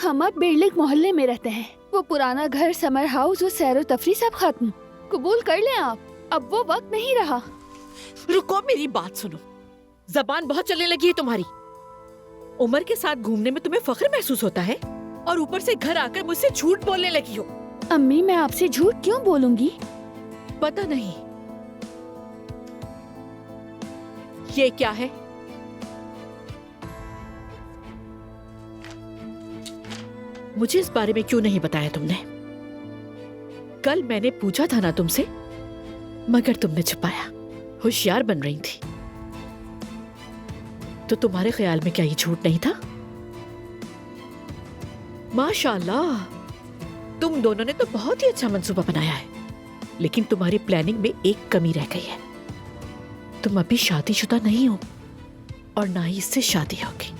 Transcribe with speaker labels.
Speaker 1: हम अब बिरलिक मोहल्ले में रहते हैं। वो पुराना घर, समर हाउस और सैर तफरी सब खत्म। कबूल कर लें आप, अब वो वक्त नहीं रहा।
Speaker 2: रुको, मेरी बात सुनो। जबान बहुत चलने लगी है तुम्हारी। उमर के साथ घूमने में तुम्हें फख्र महसूस होता है और ऊपर से घर आकर मुझसे झूठ बोलने लगी हो।
Speaker 1: अम्मी, मैं आपसे झूठ क्यों बोलूंगी?
Speaker 2: पता नहीं ये क्या है। मुझे इस बारे में क्यों नहीं बताया तुमने? कल मैंने पूछा था ना तुमसे, मगर तुमने छुपाया। होशियार बन रही थी। तो तुम्हारे ख्याल में क्या ये झूठ नहीं था? माशाल्लाह, तुम दोनों ने तो बहुत ही अच्छा मंसूबा बनाया है। लेकिन तुम्हारी प्लानिंग में एक कमी रह गई है। तुम अभी शादीशुदा नहीं हो और ना ही इससे शादी होगी।